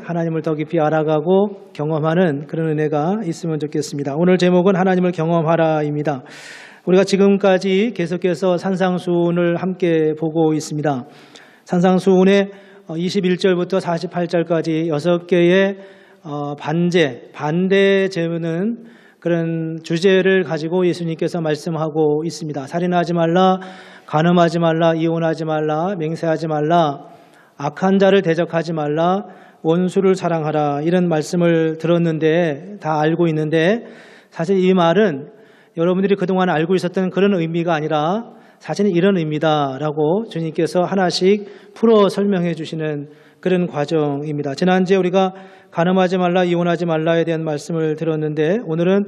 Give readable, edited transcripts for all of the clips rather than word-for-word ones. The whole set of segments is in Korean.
하나님을 더 깊이 알아가고 경험하는 그런 은혜가 있으면 좋겠습니다. 오늘 제목은 하나님을 경험하라입니다. 우리가 지금까지 계속해서 산상수훈을 함께 보고 있습니다. 산상수훈의 21절부터 48절까지 6개의 반대 재는 그런 주제를 가지고 예수님께서 말씀하고 있습니다. 살인하지 말라, 간음하지 말라, 이혼하지 말라, 맹세하지 말라, 악한 자를 대적하지 말라, 원수를 사랑하라, 이런 말씀을 들었는데, 다 알고 있는데, 사실 이 말은 여러분들이 그동안 알고 있었던 그런 의미가 아니라 사실은 이런 의미다라고 주님께서 하나씩 풀어 설명해 주시는 그런 과정입니다. 지난주에 우리가 간음하지 말라, 이혼하지 말라에 대한 말씀을 들었는데, 오늘은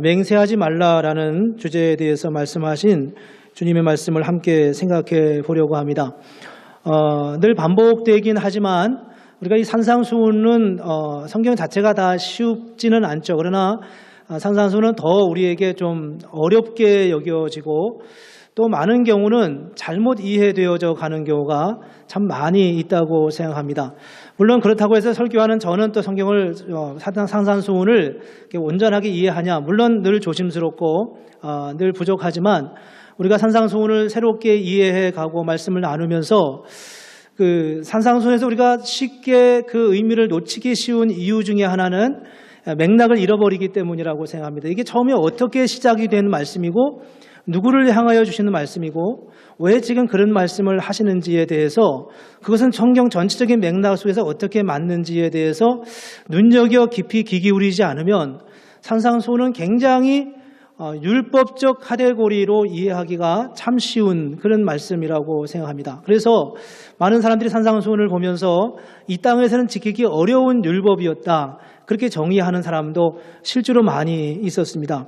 맹세하지 말라라는 주제에 대해서 말씀하신 주님의 말씀을 함께 생각해 보려고 합니다. 늘 반복되긴 하지만 우리가 이 산상수훈은 성경 자체가 다 쉽지는 않죠. 그러나 산상수훈은 더 우리에게 좀 어렵게 여겨지고 또 많은 경우는 잘못 이해되어져 가는 경우가 참 많이 있다고 생각합니다. 물론 그렇다고 해서 설교하는 저는 또 성경을 산상수훈을 온전하게 이해하냐, 물론 늘 조심스럽고 늘 부족하지만 우리가 산상수훈을 새롭게 이해해 가고 말씀을 나누면서 그 산상수훈에서 우리가 쉽게 그 의미를 놓치기 쉬운 이유 중에 하나는 맥락을 잃어버리기 때문이라고 생각합니다. 이게 처음에 어떻게 시작이 된 말씀이고 누구를 향하여 주시는 말씀이고 왜 지금 그런 말씀을 하시는지에 대해서, 그것은 성경 전체적인 맥락 속에서 어떻게 맞는지에 대해서 눈여겨 깊이 귀 기울이지 않으면 산상수훈은 굉장히 율법적 카테고리로 이해하기가 참 쉬운 그런 말씀이라고 생각합니다. 그래서 많은 사람들이 산상수훈을 보면서 이 땅에서는 지키기 어려운 율법이었다, 그렇게 정의하는 사람도 실제로 많이 있었습니다.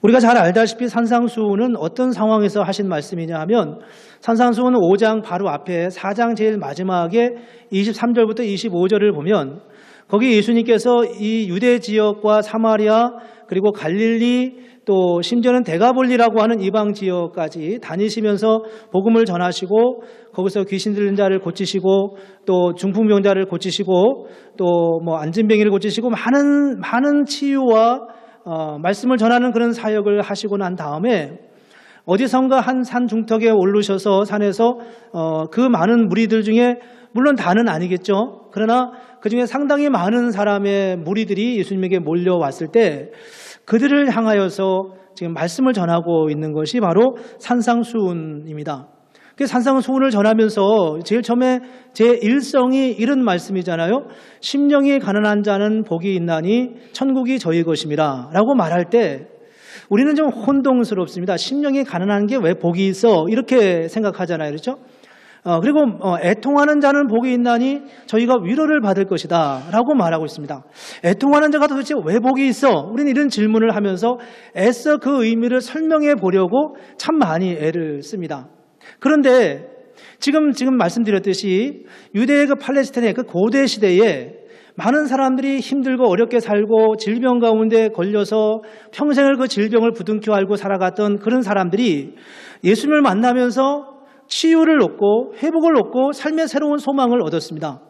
우리가 잘 알다시피 산상수훈은 어떤 상황에서 하신 말씀이냐 하면, 산상수훈은 5장 바로 앞에 4장 제일 마지막에 23절부터 25절을 보면 거기 예수님께서 이 유대 지역과 사마리아 그리고 갈릴리 또 심지어는 데가볼리라고 하는 이방 지역까지 다니시면서 복음을 전하시고 거기서 귀신 들린 자를 고치시고 또 중풍병자를 고치시고 또 뭐 안진뱅이를 고치시고 많은 치유와 말씀을 전하는 그런 사역을 하시고 난 다음에 어디선가 한 산 중턱에 오르셔서 산에서 그 많은 무리들 중에, 물론 다는 아니겠죠, 그러나 그 중에 상당히 많은 사람의 무리들이 예수님에게 몰려왔을 때 그들을 향하여서 지금 말씀을 전하고 있는 것이 바로 산상수훈입니다. 그 산상수훈을 전하면서 제일 처음에 제 일성이 이런 말씀이잖아요. 심령이 가난한 자는 복이 있나니 천국이 저희 것임이라 라고 말할 때 우리는 좀 혼동스럽습니다. 심령이 가난한 게 왜 복이 있어? 이렇게 생각하잖아요. 그렇죠? 그리고 애통하는 자는 복이 있나니 저희가 위로를 받을 것이다 라고 말하고 있습니다. 애통하는 자가 도대체 왜 복이 있어? 우리는 이런 질문을 하면서 애써 그 의미를 설명해 보려고 참 많이 애를 씁니다. 그런데 지금 말씀드렸듯이 유대의 그 팔레스타인의 그 고대 시대에 많은 사람들이 힘들고 어렵게 살고 질병 가운데 걸려서 평생을 그 질병을 부둥켜 앓고 살아갔던 그런 사람들이 예수님을 만나면서 치유를 얻고 회복을 얻고 삶의 새로운 소망을 얻었습니다.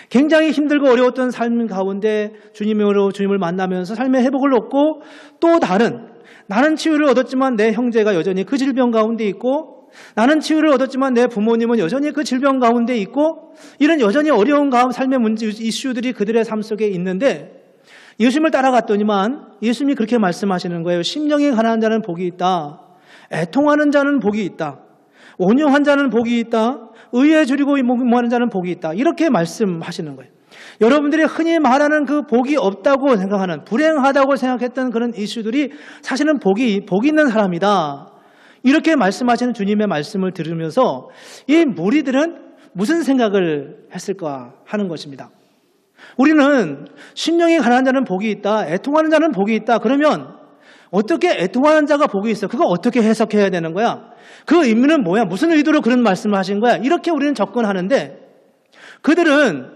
굉장히 힘들고 어려웠던 삶 가운데 주님을 만나면서 삶의 회복을 얻고 또 나는 치유를 얻었지만 내 형제가 여전히 그 질병 가운데 있고, 나는 치유를 얻었지만 내 부모님은 여전히 그 질병 가운데 있고, 이런 여전히 어려운 삶의 문제 이슈들이 그들의 삶 속에 있는데 예수님을 따라갔더니만 예수님이 그렇게 말씀하시는 거예요. 심령이 가난한 자는 복이 있다. 애통하는 자는 복이 있다. 온유한 자는 복이 있다. 의에 줄이고 무모하는 자는 복이 있다. 이렇게 말씀하시는 거예요. 여러분들이 흔히 말하는 그 복이 없다고 생각하는, 불행하다고 생각했던 그런 이슈들이 사실은 복이 있는 사람이다. 이렇게 말씀하시는 주님의 말씀을 들으면서 이 무리들은 무슨 생각을 했을까 하는 것입니다. 우리는 심령이 가난한 자는 복이 있다, 애통하는 자는 복이 있다. 그러면 어떻게 애통하는 자가 복이 있어? 그거 어떻게 해석해야 되는 거야? 그 의미는 뭐야? 무슨 의도로 그런 말씀을 하신 거야? 이렇게 우리는 접근하는데 그들은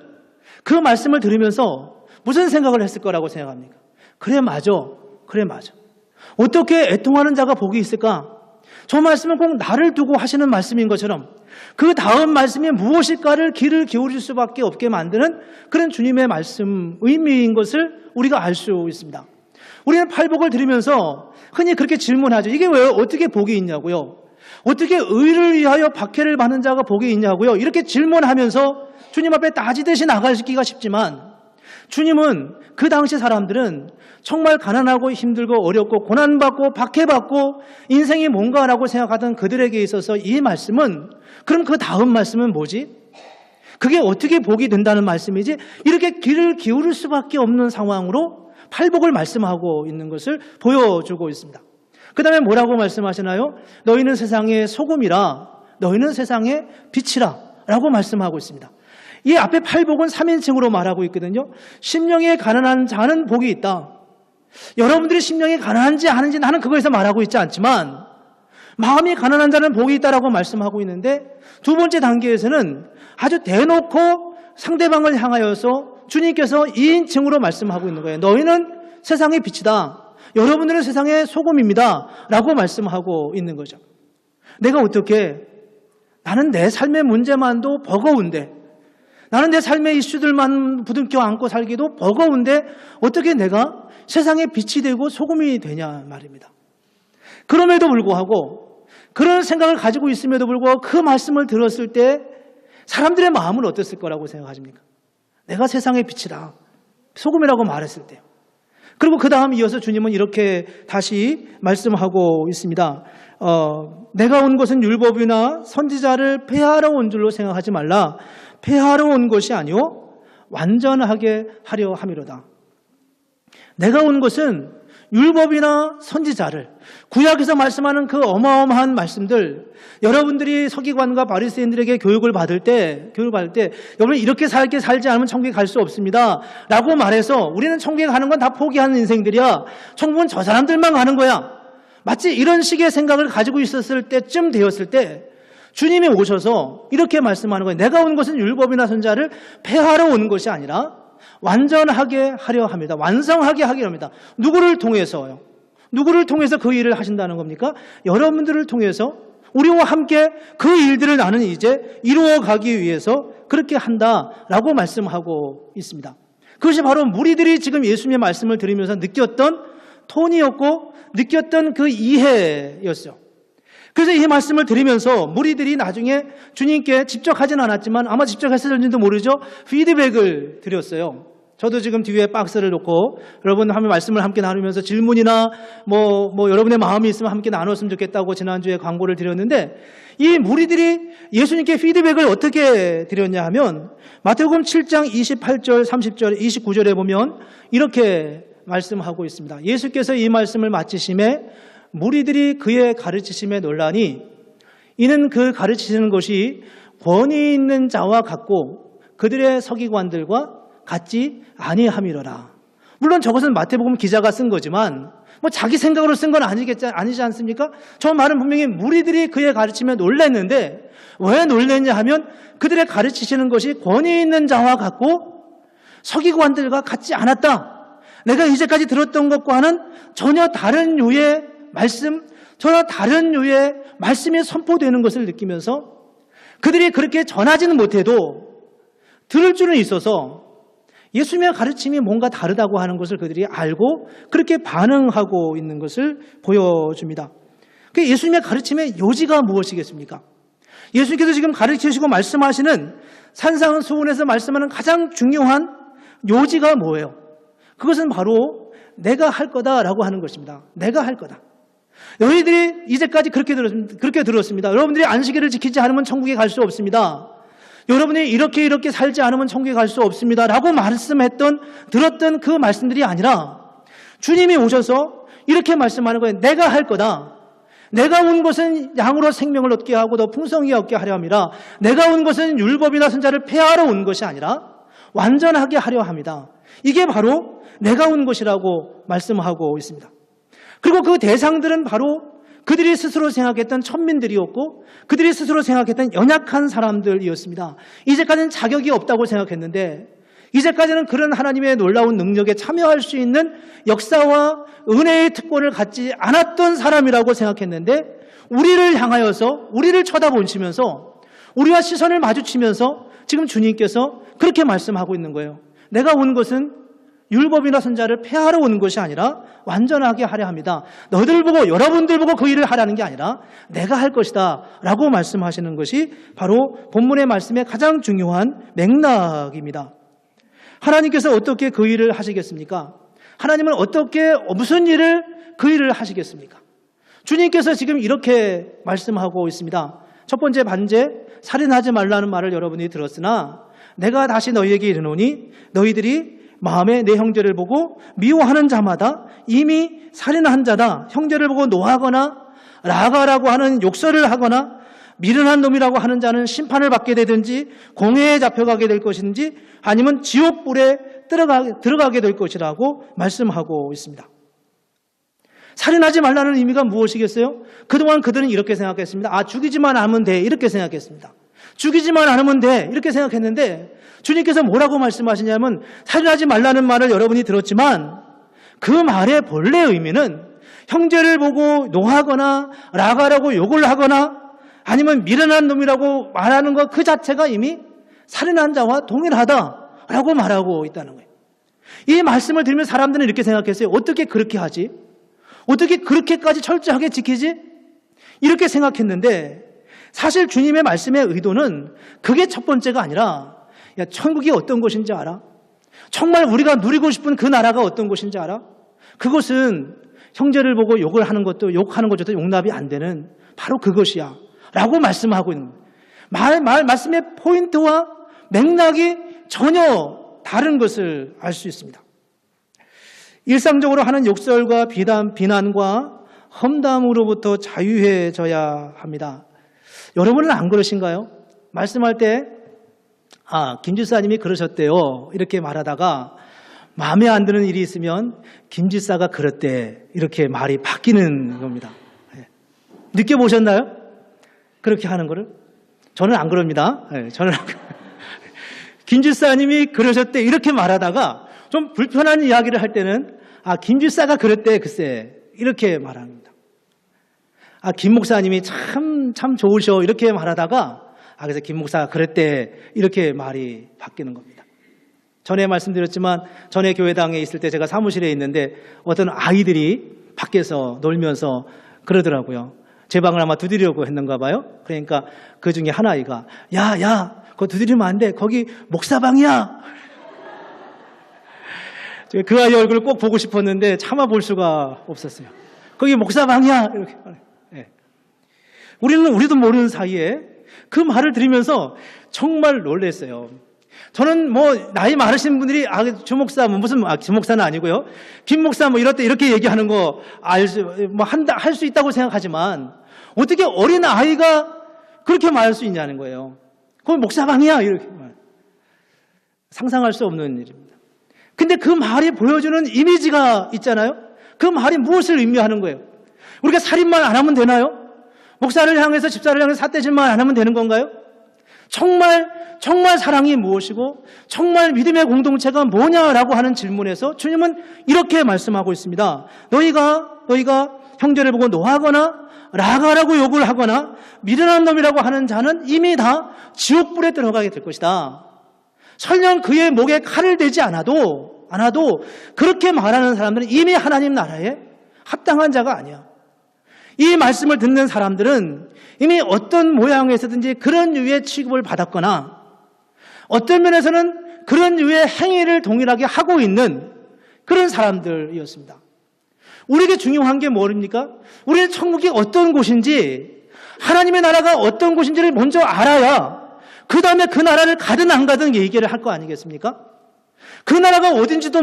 그 말씀을 들으면서 무슨 생각을 했을 거라고 생각합니까? 그래 맞아. 어떻게 애통하는 자가 복이 있을까? 저 말씀은 꼭 나를 두고 하시는 말씀인 것처럼 그 다음 말씀이 무엇일까를 귀를 기울일 수밖에 없게 만드는 그런 주님의 말씀 의미인 것을 우리가 알 수 있습니다. 우리는 팔복을 들으면서 흔히 그렇게 질문하죠. 이게 왜 어떻게 복이 있냐고요? 어떻게 의를 위하여 박해를 받는 자가 복이 있냐고요? 이렇게 질문하면서 주님 앞에 따지듯이 나가기가 쉽지만 주님은 그 당시 사람들은 정말 가난하고 힘들고 어렵고 고난받고 박해받고 인생이 뭔가라고 생각하던 그들에게 있어서 이 말씀은 그럼 그 다음 말씀은 뭐지? 그게 어떻게 복이 된다는 말씀이지? 이렇게 귀를 기울일 수밖에 없는 상황으로 팔복을 말씀하고 있는 것을 보여주고 있습니다. 그 다음에 뭐라고 말씀하시나요? 너희는 세상의 소금이라 너희는 세상의 빛이라 라고 말씀하고 있습니다. 이 앞에 팔복은 3인칭으로 말하고 있거든요. 심령이 가난한 자는 복이 있다. 여러분들이 심령이 가난한지 아닌지 나는 그거에서 말하고 있지 않지만 마음이 가난한 자는 복이 있다라고 말씀하고 있는데 두 번째 단계에서는 아주 대놓고 상대방을 향하여서 주님께서 2인칭으로 말씀하고 있는 거예요. 너희는 세상의 빛이다. 여러분들은 세상의 소금입니다. 라고 말씀하고 있는 거죠. 내가 어떻게 나는 내 삶의 문제만도 버거운데 나는 내 삶의 이슈들만 부둥켜 안고 살기도 버거운데 어떻게 내가 세상의 빛이 되고 소금이 되냐 말입니다. 그럼에도 불구하고 그런 생각을 가지고 있음에도 불구하고 그 말씀을 들었을 때 사람들의 마음은 어땠을 거라고 생각하십니까? 내가 세상의 빛이다. 소금이라고 말했을 때요. 그리고 그 다음 이어서 주님은 이렇게 다시 말씀하고 있습니다. 내가 온 것은 율법이나 선지자를 폐하러 온 줄로 생각하지 말라. 폐하러 온 것이 아니요 완전하게 하려 함이로다. 내가 온 것은 율법이나 선지자를 구약에서 말씀하는 그 어마어마한 말씀들 여러분들이 서기관과 바리새인들에게 교육을 받을 때 여러분 이렇게 살지 않으면 천국에 갈 수 없습니다 라고 말해서 우리는 천국에 가는 건 다 포기하는 인생들이야. 천국은 저 사람들만 가는 거야. 마치 이런 식의 생각을 가지고 있었을 때쯤 되었을 때 주님이 오셔서 이렇게 말씀하는 거예요. 내가 온 것은 율법이나 선지자를 폐하러 온 것이 아니라 완전하게 하려 합니다. 완성하게 하려 합니다. 누구를 통해서요? 누구를 통해서 그 일을 하신다는 겁니까? 여러분들을 통해서 우리와 함께 그 일들을 나는 이제 이루어가기 위해서 그렇게 한다라고 말씀하고 있습니다. 그것이 바로 무리들이 지금 예수님의 말씀을 들으면서 느꼈던 톤이었고 느꼈던 그 이해였어요. 그래서 이 말씀을 들으면서 무리들이 나중에 주님께 직접 하진 않았지만 아마 직접 했을지도 모르죠. 피드백을 드렸어요. 저도 지금 뒤에 박스를 놓고 여러분 하면 말씀을 함께 나누면서 질문이나 뭐 여러분의 마음이 있으면 함께 나눴으면 좋겠다고 지난주에 광고를 드렸는데 이 무리들이 예수님께 피드백을 어떻게 드렸냐 하면 마태복음 7장 28절, 30절, 29절에 보면 이렇게 말씀하고 있습니다. 예수께서 이 말씀을 마치심에 무리들이 그의 가르치심에 놀라니 이는 그 가르치시는 것이 권위 있는 자와 같고 그들의 서기관들과 같지 아니함이로라. 물론 저것은 마태복음 기자가 쓴 거지만 뭐 자기 생각으로 쓴 건 아니지 않습니까? 저 말은 분명히 무리들이 그의 가르침에 놀랐는데 왜 놀랐냐 하면 그들의 가르치시는 것이 권위 있는 자와 같고 서기관들과 같지 않았다. 내가 이제까지 들었던 것과는 전혀 다른 류의 말씀, 전혀 다른 류의 말씀이 선포되는 것을 느끼면서 그들이 그렇게 전하지는 못해도 들을 줄은 있어서 예수님의 가르침이 뭔가 다르다고 하는 것을 그들이 알고 그렇게 반응하고 있는 것을 보여줍니다. 예수님의 가르침의 요지가 무엇이겠습니까? 예수님께서 지금 가르치시고 말씀하시는 산상수훈에서 말씀하는 가장 중요한 요지가 뭐예요? 그것은 바로 내가 할 거다라고 하는 것입니다. 내가 할 거다. 너희들이 이제까지 그렇게 들었습니다. 여러분들이 안식일을 지키지 않으면 천국에 갈 수 없습니다. 여러분이 이렇게 살지 않으면 천국에 갈 수 없습니다 라고 들었던 그 말씀들이 아니라 주님이 오셔서 이렇게 말씀하는 거예요. 내가 할 거다. 내가 온 것은 양으로 생명을 얻게 하고 더 풍성히 얻게 하려 함이라. 내가 온 것은 율법이나 선지자를 폐하러 온 것이 아니라 완전하게 하려 합니다. 이게 바로 내가 온 것이라고 말씀하고 있습니다. 그리고 그 대상들은 바로 그들이 스스로 생각했던 천민들이었고 그들이 스스로 생각했던 연약한 사람들이었습니다. 이제까지는 자격이 없다고 생각했는데 이제까지는 그런 하나님의 놀라운 능력에 참여할 수 있는 역사와 은혜의 특권을 갖지 않았던 사람이라고 생각했는데 우리를 향하여서 우리를 쳐다보시면서 우리와 시선을 마주치면서 지금 주님께서 그렇게 말씀하고 있는 거예요. 내가 온 것은 율법이나 선자를 폐하러 오는 것이 아니라 완전하게 하려 합니다. 너희들 보고 여러분들 보고 그 일을 하라는 게 아니라 내가 할 것이다 라고 말씀하시는 것이 바로 본문의 말씀의 가장 중요한 맥락입니다. 하나님께서 어떻게 그 일을 하시겠습니까? 하나님은 어떻게 무슨 일을 그 일을 하시겠습니까? 주님께서 지금 이렇게 말씀하고 있습니다. 첫 번째 반제, 살인하지 말라는 말을 여러분이 들었으나 내가 다시 너희에게 이르노니 너희들이 마음에 내 형제를 보고 미워하는 자마다 이미 살인한 자다. 형제를 보고 노하거나 라가라고 하는 욕설을 하거나 미련한 놈이라고 하는 자는 심판을 받게 되든지 공회에 잡혀가게 될 것인지 아니면 지옥불에 들어가게 될 것이라고 말씀하고 있습니다. 살인하지 말라는 의미가 무엇이겠어요? 그동안 그들은 이렇게 생각했습니다. 죽이지만 않으면 돼 이렇게 생각했습니다. 죽이지만 않으면 돼 이렇게 생각했는데 주님께서 뭐라고 말씀하시냐면 살인하지 말라는 말을 여러분이 들었지만 그 말의 본래 의미는 형제를 보고 노하거나 라가라고 욕을 하거나 아니면 미련한 놈이라고 말하는 것 그 자체가 이미 살인한 자와 동일하다라고 말하고 있다는 거예요. 이 말씀을 들으면 사람들은 이렇게 생각했어요. 어떻게 그렇게 하지? 어떻게 그렇게까지 철저하게 지키지? 이렇게 생각했는데 사실 주님의 말씀의 의도는 그게 첫 번째가 아니라 야, 천국이 어떤 곳인지 알아? 정말 우리가 누리고 싶은 그 나라가 어떤 곳인지 알아? 그것은 형제를 보고 욕을 하는 것도 욕하는 것조차 용납이 안 되는 바로 그것이야 라고 말씀하고 있는 말씀의 포인트와 맥락이 전혀 다른 것을 알 수 있습니다. 일상적으로 하는 욕설과 비난과 험담으로부터 자유해져야 합니다. 여러분은 안 그러신가요? 말씀할 때 김 지사님이 그러셨대요 이렇게 말하다가 마음에 안 드는 일이 있으면 김 지사가 그랬대 이렇게 말이 바뀌는 겁니다. 느껴보셨나요? 그렇게 하는 거를? 저는 안 그럽니다. 저는 안 그래요. 김 지사님이 그러셨대 이렇게 말하다가 좀 불편한 이야기를 할 때는 김 지사가 그랬대 글쎄 이렇게 말합니다. 김 목사님이 참 좋으셔 이렇게 말하다가 그래서 김 목사가 그랬대 이렇게 말이 바뀌는 겁니다. 전에 말씀드렸지만 전에 교회당에 있을 때 제가 사무실에 있는데 어떤 아이들이 밖에서 놀면서 그러더라고요. 제 방을 아마 두드리려고 했는가 봐요. 그러니까 그 중에 한 아이가 야 그거 두드리면 안 돼. 거기 목사방이야. 그 아이 얼굴을 꼭 보고 싶었는데 참아볼 수가 없었어요. 거기 목사방이야. 이렇게. 우리도 모르는 사이에 그 말을 들으면서 정말 놀랐어요. 저는 나이 많으신 분들이 주 목사 주 목사는 아니고요. 김 목사 이렇게 얘기하는 거 할 수 있다고 생각하지만 어떻게 어린 아이가 그렇게 말할 수 있냐는 거예요. 거기 목사방이야 이렇게 상상할 수 없는 일입니다. 근데 그 말이 보여주는 이미지가 있잖아요. 그 말이 무엇을 의미하는 거예요? 우리가 살인만 안 하면 되나요? 목사를 향해서 집사를 향해서 삿대질만 안 하면 되는 건가요? 정말 사랑이 무엇이고 정말 믿음의 공동체가 뭐냐라고 하는 질문에서 주님은 이렇게 말씀하고 있습니다. 너희가 형제를 보고 노하거나 라가라고 욕을 하거나 미련한 놈이라고 하는 자는 이미 다 지옥불에 들어가게 될 것이다. 설령 그의 목에 칼을 대지 않아도 그렇게 말하는 사람들은 이미 하나님 나라에 합당한 자가 아니야. 이 말씀을 듣는 사람들은 이미 어떤 모양에서든지 그런 유의 취급을 받았거나 어떤 면에서는 그런 유의 행위를 동일하게 하고 있는 그런 사람들이었습니다. 우리에게 중요한 게 뭐입니까? 우리는 천국이 어떤 곳인지 하나님의 나라가 어떤 곳인지를 먼저 알아야 그 다음에 그 나라를 가든 안 가든 얘기를 할 거 아니겠습니까? 그 나라가 어딘지도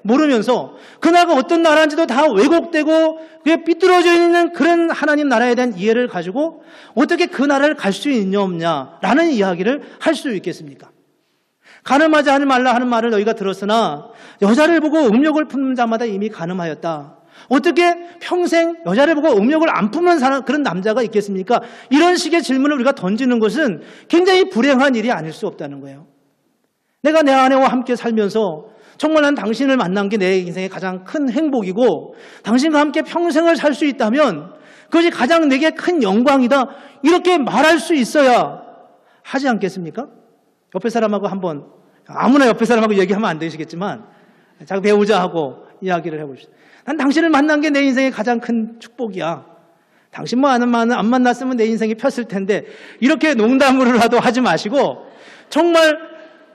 모르면서 그 나라가 어떤 나라인지도 다 왜곡되고 그게 삐뚤어져 있는 그런 하나님 나라에 대한 이해를 가지고 어떻게 그 나라를 갈 수 있냐 없냐라는 이야기를 할 수 있겠습니까? 간음하지 말라 하는 말을 너희가 들었으나 여자를 보고 음욕을 품는 자마다 이미 간음하였다. 어떻게 평생 여자를 보고 음욕을 안 품는 그런 남자가 있겠습니까? 이런 식의 질문을 우리가 던지는 것은 굉장히 불행한 일이 아닐 수 없다는 거예요. 내가 내 아내와 함께 살면서 정말 난 당신을 만난 게 내 인생의 가장 큰 행복이고 당신과 함께 평생을 살 수 있다면 그것이 가장 내게 큰 영광이다. 이렇게 말할 수 있어야 하지 않겠습니까? 옆에 사람하고 한번, 아무나 옆에 사람하고 얘기하면 안 되시겠지만 자기 배우자하고 이야기를 해보십시오. 난 당신을 만난 게 내 인생의 가장 큰 축복이야. 당신만 안 만났으면 내 인생이 폈을 텐데 이렇게 농담으로라도 하지 마시고 정말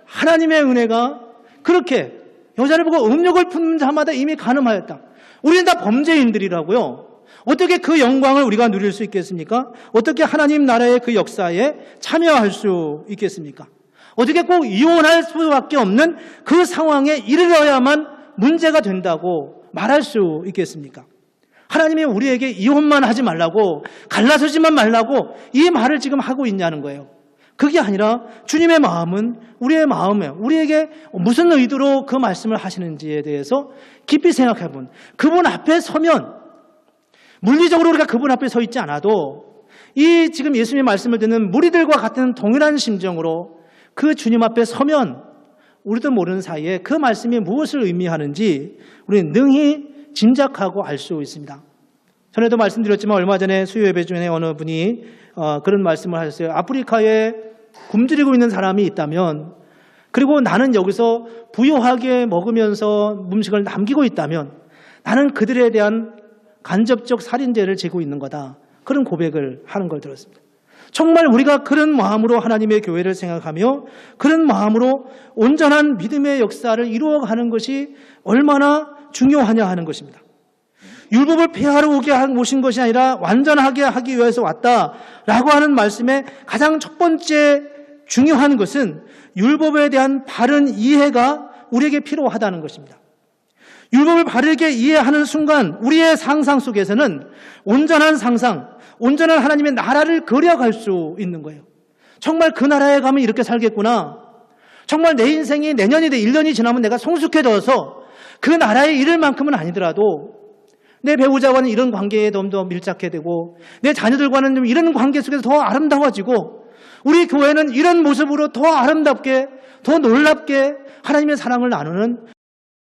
하나님의 은혜가 그렇게 여자를 보고 음욕을 품는 자마다 이미 간음하였다. 우리는 다 범죄인들이라고요. 어떻게 그 영광을 우리가 누릴 수 있겠습니까? 어떻게 하나님 나라의 그 역사에 참여할 수 있겠습니까? 어떻게 꼭 이혼할 수밖에 없는 그 상황에 이르러야만 문제가 된다고 말할 수 있겠습니까? 하나님이 우리에게 이혼만 하지 말라고, 갈라서지만 말라고 이 말을 지금 하고 있냐는 거예요. 그게 아니라 주님의 마음은 우리의 마음에 우리에게 무슨 의도로 그 말씀을 하시는지에 대해서 깊이 생각해 본, 그분 앞에 서면 물리적으로 우리가 그분 앞에 서 있지 않아도 이 지금 예수님의 말씀을 듣는 무리들과 같은 동일한 심정으로 그 주님 앞에 서면 우리도 모르는 사이에 그 말씀이 무엇을 의미하는지 우리는 능히 짐작하고 알 수 있습니다. 전에도 말씀드렸지만 얼마 전에 수요 예배 중에 어느 분이 그런 말씀을 하셨어요. 아프리카에 굶주리고 있는 사람이 있다면, 그리고 나는 여기서 부유하게 먹으면서 음식을 남기고 있다면 나는 그들에 대한 간접적 살인죄를 지고 있는 거다. 그런 고백을 하는 걸 들었습니다. 정말 우리가 그런 마음으로 하나님의 교회를 생각하며 그런 마음으로 온전한 믿음의 역사를 이루어가는 것이 얼마나 중요하냐 하는 것입니다. 율법을 폐하러 오신 것이 아니라 완전하게 하기 위해서 왔다라고 하는 말씀의 가장 첫 번째 중요한 것은 율법에 대한 바른 이해가 우리에게 필요하다는 것입니다. 율법을 바르게 이해하는 순간 우리의 상상 속에서는 온전한 상상, 온전한 하나님의 나라를 그려갈 수 있는 거예요. 정말 그 나라에 가면 이렇게 살겠구나. 정말 내 인생이 내년이든 1년이 지나면 내가 성숙해져서 그 나라에 이를 만큼은 아니더라도 내 배우자와는 이런 관계에 좀 더 밀착해 되고 내 자녀들과는 좀 이런 관계 속에서 더 아름다워지고 우리 교회는 이런 모습으로 더 아름답게, 더 놀랍게 하나님의 사랑을 나누는